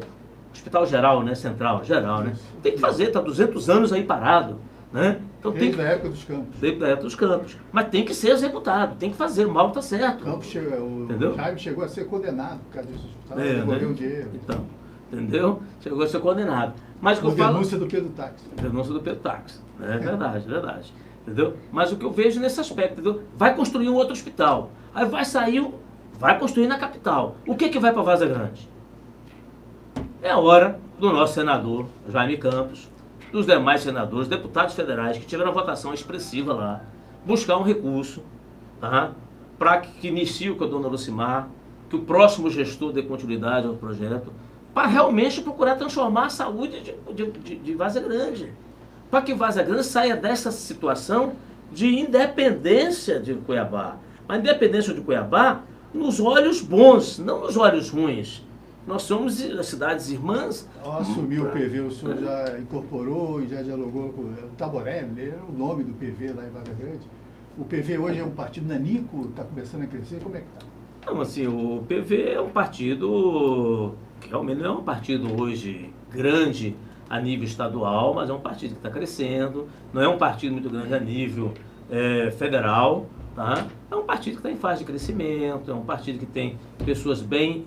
Hospital geral, né? Central, geral, né? Tem que fazer, está 200 anos aí parado, né? Então desde a época dos Campos. Desde a época dos Campos. Mas tem que ser executado, tem que fazer, o mal está certo. O Jaime chegou a ser condenado por causa desse hospital, devolveu o dinheiro. Então, entendeu? Chegou a ser condenado. Mas o que eu falo... denúncia do Pedro Táxi. Denúncia do Pedro Táxi. É verdade, verdade. Entendeu? Mas o que eu vejo nesse aspecto, entendeu? Vai construir um outro hospital. Aí vai construir na capital. O que vai para Várzea Grande? É a hora do nosso senador, Jaime Campos, dos demais senadores, deputados federais que tiveram a votação expressiva lá, buscar um recurso, tá? Para que inicie com a dona Lucimar, que o próximo gestor dê continuidade ao projeto, para realmente procurar transformar a saúde de Várzea Grande. Para que Várzea Grande saia dessa situação de independência de Cuiabá. A independência de Cuiabá nos olhos bons, não nos olhos ruins. Nós somos as cidades irmãs. Ao assumir o PV, o senhor já incorporou e já dialogou com o Taborelli, ele era o nome do PV lá em Várzea Grande. O PV hoje é um partido nanico, está começando a crescer, como é que está? Não, assim, o PV é um partido que realmente não é um partido hoje grande a nível estadual, mas é um partido que está crescendo, não é um partido muito grande a nível federal, tá? É um partido que está em fase de crescimento, é um partido que tem pessoas bem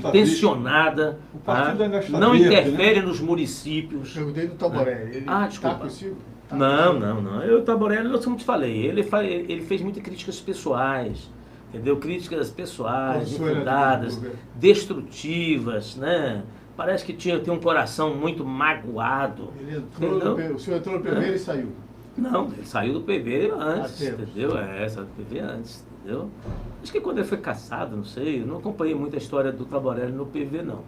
intencionada, o partido ainda está não verde, interfere né? nos municípios. Perguntei do Taborelli, ele desculpa. está consigo? Tá Não. Eu, Taborelli, como te falei, ele fez muitas críticas pessoais, entendeu? Críticas pessoais, infundadas, destrutivas, né? Parece que tem um coração muito magoado. O senhor entrou no PV e ele saiu? Não, ele saiu do PV antes, entendeu? Saiu do PV antes, entendeu? Acho que quando ele foi cassado, não sei, eu não acompanhei muito a história do Taborelli no PV, não.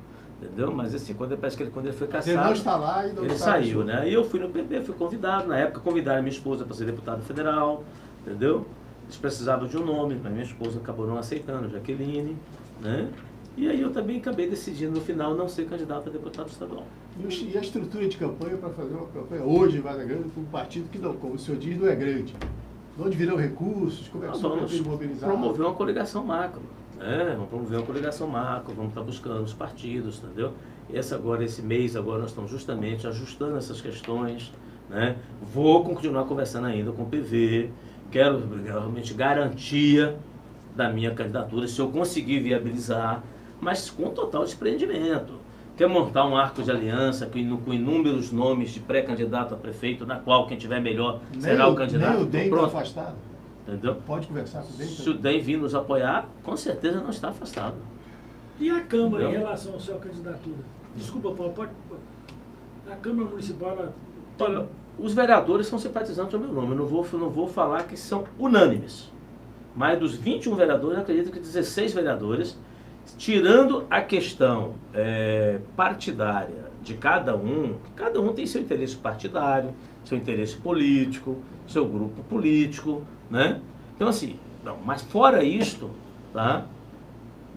Entendeu? Mas assim, quando ele foi cassado, ele não está lá e não ele está saiu, né? E eu fui no PV, fui convidado, na época convidaram minha esposa para ser deputada federal, entendeu? Eles precisavam de um nome, mas minha esposa acabou não aceitando, Jaqueline, né? E aí eu também acabei decidindo no final não ser candidato a deputado estadual. E a estrutura de campanha para fazer uma campanha hoje em Várzea Grande com um partido que, não, como o senhor diz, não é grande? De onde virão recursos? Como é que Nós o senhor vamos pretende mobilizar? promover uma coligação macro, né? Vamos promover uma coligação macro, vamos estar buscando os partidos, entendeu? Esse mês agora nós estamos justamente ajustando essas questões, né? Vou continuar conversando ainda com o PV, quero realmente garantia da minha candidatura, se eu conseguir viabilizar, mas com total desprendimento. Quer montar um arco de aliança com inúmeros nomes de pré-candidato a prefeito, na qual quem tiver melhor será o candidato. Nem o DEM está Pronto. afastado. Entendeu? Pode conversar com o DEM? Se o DEM vir nos apoiar, com certeza não está afastado. E a Câmara em Entendeu? relação à sua candidatura? Desculpa, Paulo, pode. A Câmara Municipal, ela. Olha, os vereadores são simpatizantes ao meu nome. Eu não vou falar que são unânimes. Mas dos 21 vereadores, eu acredito que 16 vereadores, tirando a questão partidária de cada um tem seu interesse partidário, seu interesse político, seu grupo político, né? Então assim, não, mas fora isto, tá?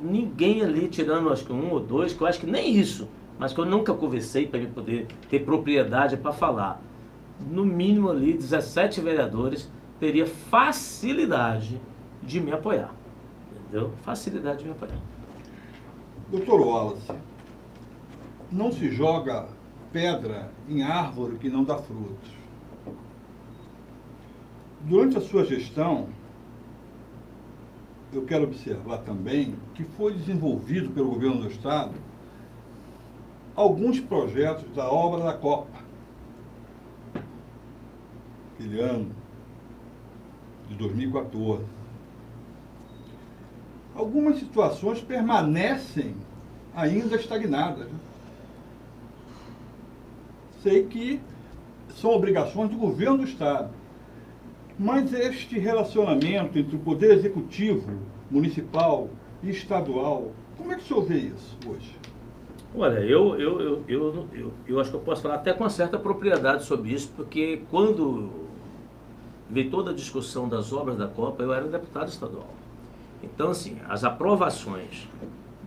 Ninguém ali, tirando acho que um ou dois, que eu acho que nem isso, mas que eu nunca conversei para ele poder ter propriedade para falar. No mínimo ali, 17 vereadores teria facilidade de me apoiar, entendeu? Facilidade de me apoiar. Doutor Wallace, não se joga pedra em árvore que não dá frutos. Durante a sua gestão, eu quero observar também que foi desenvolvido pelo governo do Estado alguns projetos da obra da Copa, aquele ano de 2014. Algumas situações permanecem ainda estagnadas. Sei que são obrigações do governo do Estado, mas este relacionamento entre o Poder Executivo, Municipal e Estadual, como é que o senhor vê isso hoje? Olha, eu acho que eu posso falar até com uma certa propriedade sobre isso, porque quando veio toda a discussão das obras da Copa, eu era deputado estadual. Então, assim, as aprovações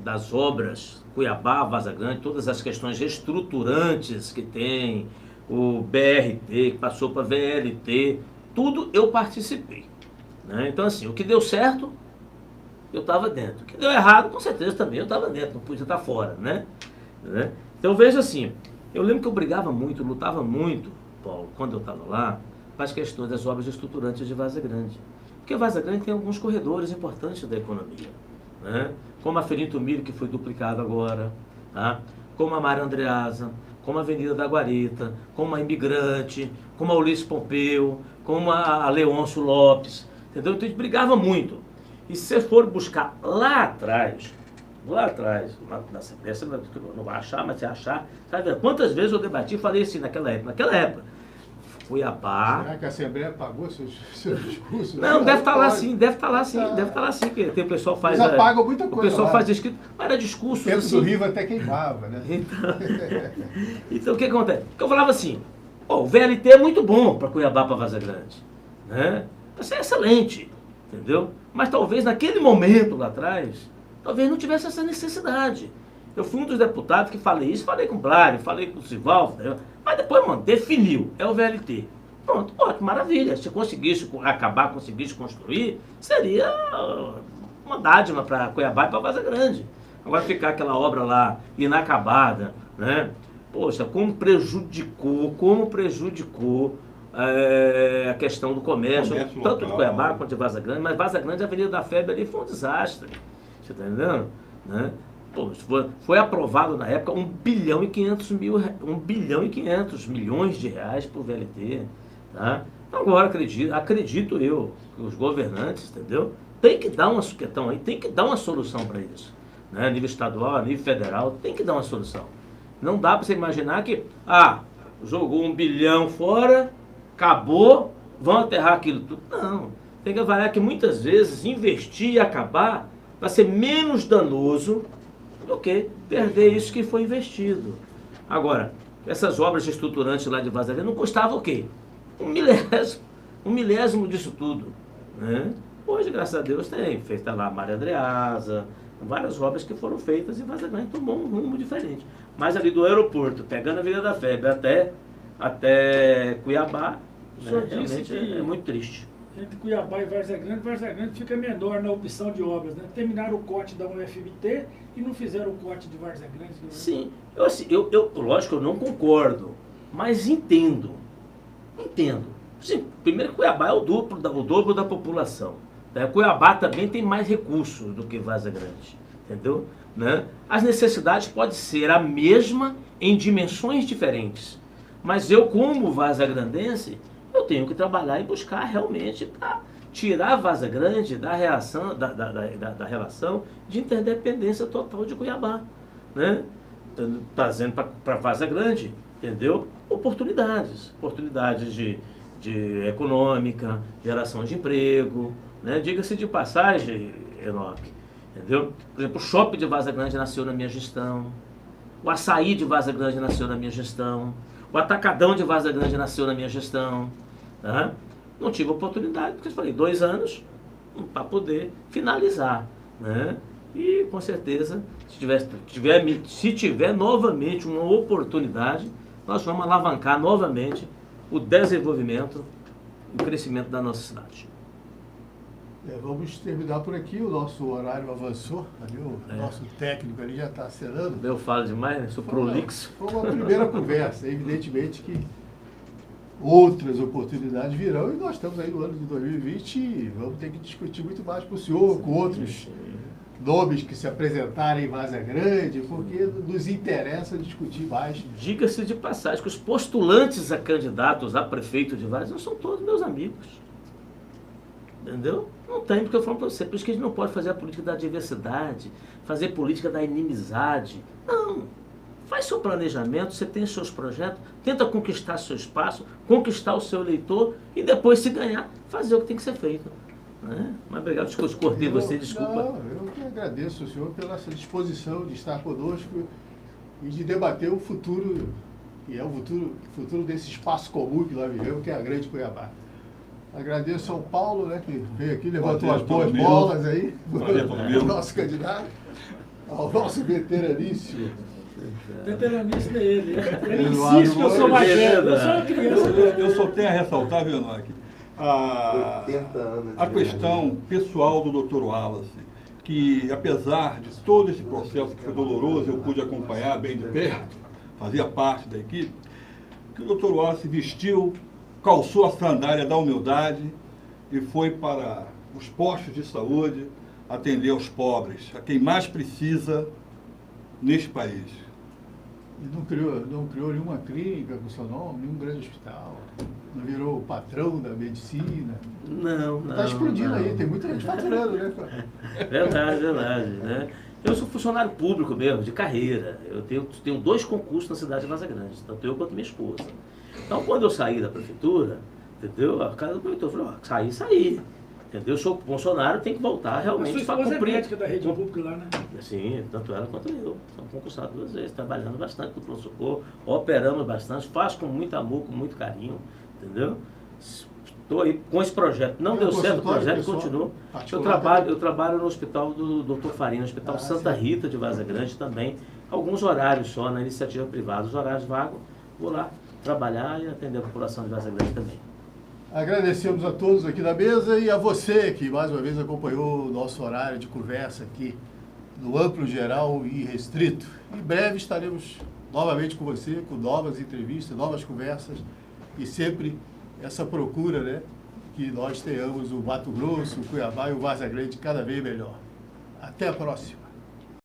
das obras Cuiabá, Vaza Grande, todas as questões estruturantes que tem, o BRT, que passou para VLT, tudo eu participei, né? Então, assim, o que deu certo, eu estava dentro. O que deu errado, com certeza também eu estava dentro, não podia estar fora, né? Então, veja assim, eu lembro que eu brigava muito, lutava muito, Paulo, quando eu estava lá, para as questões das obras estruturantes de Vaza Grande. Porque Vaza Grande tem alguns corredores importantes da economia, né? Como a Ferinto Milho, que foi duplicado agora, tá? Como a Mário Andreasa, como a Avenida da Guarita, como a Imigrante, como a Ulisses Pompeu, como a Leôncio Lopes, entendeu? Então a gente brigava muito. E se você for buscar lá atrás, na CPS, você não vai achar, mas se achar, sabe quantas vezes eu debati e falei assim naquela época. Cuiabá. Será que a Assembleia pagou seus discursos? Não, deve estar lá sim, deve estar lá sim, que tem o pessoal faz. Eles apagam muita coisa. O pessoal lá. Faz escrito, mas era discurso. O tempo assim. do Riva até queimava, né? Então o que acontece? Porque eu falava assim, o VLT é muito bom para Cuiabá, para Vaza Grande, né? Isso é excelente, entendeu? Mas talvez naquele momento lá atrás, talvez não tivesse essa necessidade. Eu fui um dos deputados que falei isso, falei com o Blário, falei com o Sival, mas depois, mano, definiu, é o VLT. Pronto, ótimo, maravilha. Se conseguisse acabar, conseguisse construir, seria uma dádiva para Cuiabá e para Vaza Grande. Agora ficar aquela obra lá inacabada, né? Poxa, como prejudicou a questão do comércio tanto local, de Cuiabá quanto de Vaza Grande, mas Vaza Grande, a Avenida da Febre ali foi um desastre. Você está entendendo? Né? Pô, foi aprovado na época 1 bilhão e 500 milhões de reais por VLT. Tá? Então agora acredito eu que os governantes, entendeu? Tem que dar uma suquetão aí, tem que dar uma solução para isso. Né? A nível estadual, a nível federal, tem que dar uma solução. Não dá para você imaginar que, jogou 1 bilhão fora, acabou, vão aterrar aquilo tudo. Não. Tem que avaliar que muitas vezes investir e acabar vai ser menos danoso do que perder isso que foi investido. Agora, essas obras estruturantes lá de Vaza Grande não custavam o quê? 1 milésimo disso tudo. Né? Hoje, graças a Deus, tem feita lá a Mário Andreasa, várias obras que foram feitas e Vaza Grande tomou um rumo diferente. Mas ali do aeroporto, pegando a Avenida da Febre até Cuiabá, O senhor realmente disse que é muito triste. Entre Cuiabá e Várzea Grande fica menor na opção de obras, né? Terminaram o corte da UFMT e não fizeram o corte de Várzea Grande. Sim, lógico, eu não concordo, mas entendo. Sim, primeiro Cuiabá é o dobro da população. Né? Cuiabá também tem mais recursos do que Várzea Grande, entendeu? Né? As necessidades podem ser a mesma em dimensões diferentes, mas eu, como vazagrandense, eu tenho que trabalhar e buscar realmente para tirar a Várzea Grande da relação de interdependência total de Cuiabá, né? Trazendo para a Várzea Grande, entendeu? Oportunidades de econômica, geração de emprego, né? Diga-se de passagem, Enoque, entendeu? Por exemplo, o shopping de Várzea Grande nasceu na minha gestão, o açaí de Várzea Grande nasceu na minha gestão, o atacadão de Várzea Grande nasceu na minha gestão, tá? Não tive oportunidade, porque eu falei, 2 anos para poder finalizar, né? E com certeza, se tiver novamente uma oportunidade, nós vamos alavancar novamente o desenvolvimento e o crescimento da nossa cidade. Vamos terminar por aqui, o nosso horário avançou, ali o nosso técnico ali já está acenando. Eu falo demais, né? Sou prolixo. Foi uma primeira conversa, evidentemente que outras oportunidades virão e nós estamos aí no ano de 2020 e vamos ter que discutir muito mais com o senhor, com outros nomes que se apresentarem em Várzea Grande, porque nos interessa discutir mais. Diga-se de passagem que os postulantes a candidatos a prefeito de Várzea não são todos meus amigos. Entendeu? Não tem, porque eu falo para você, por isso que a gente não pode fazer a política da diversidade, fazer política da inimizade. Não. Faz seu planejamento, você tem seus projetos, tenta conquistar seu espaço, conquistar o seu eleitor e depois, se ganhar, fazer o que tem que ser feito. Né? Mas obrigado, cortei você, desculpa. Não, eu que agradeço ao senhor pela essa disposição de estar conosco e de debater o futuro, que é o futuro desse espaço comum que nós vivemos, que é a Grande Cuiabá. Agradeço ao Paulo, né, que veio aqui, levantou as boas bolas aí, o nosso candidato, ao nosso veteraníssimo. Veteraníssimo é ele. Ele insiste que eu sou mais velho, eu sou uma criança. Eu só tenho a ressaltar, viu, Enoque, a questão pessoal do Dr. Wallace, que apesar de todo esse processo que foi doloroso, eu pude acompanhar bem de perto, fazia parte da equipe, que o Dr. Wallace vestiu, calçou a sandália da humildade e foi para os postos de saúde atender aos pobres, a quem mais precisa neste país. E não criou nenhuma clínica com seu nome, nenhum grande hospital, não virou o patrão da medicina. Não. Está explodindo aí, tem muita gente faturando, né? Verdade, né? Eu sou funcionário público mesmo, de carreira. Eu tenho 2 concursos na cidade de Várzea Grande, tanto eu quanto minha esposa. Então, quando eu saí da prefeitura, entendeu? A casa do prefeitor falou, saí. Entendeu? Eu sou funcionário, tem que voltar realmente para cumprir. A sua esposa é médica da rede pública lá, né? Sim, tanto ela quanto eu. Somos concursados 2 vezes, trabalhando bastante no pronto-socorro, operamos bastante, faço com muito amor, com muito carinho, entendeu? Estou aí com esse projeto. Não deu certo o projeto, continua. Eu trabalho no hospital do Dr. Farinha, no Hospital Santa Rita de Várzea Grande também. Alguns horários só, na iniciativa privada. Os horários vagos, vou lá trabalhar e atender a população de Várzea Grande também. Agradecemos a todos aqui da mesa e a você que mais uma vez acompanhou o nosso horário de conversa aqui no Amplo Geral e Restrito. Em breve estaremos novamente com você, com novas entrevistas, novas conversas e sempre essa procura, né, que nós tenhamos o Mato Grosso, o Cuiabá e o Várzea Grande cada vez melhor. Até a próxima.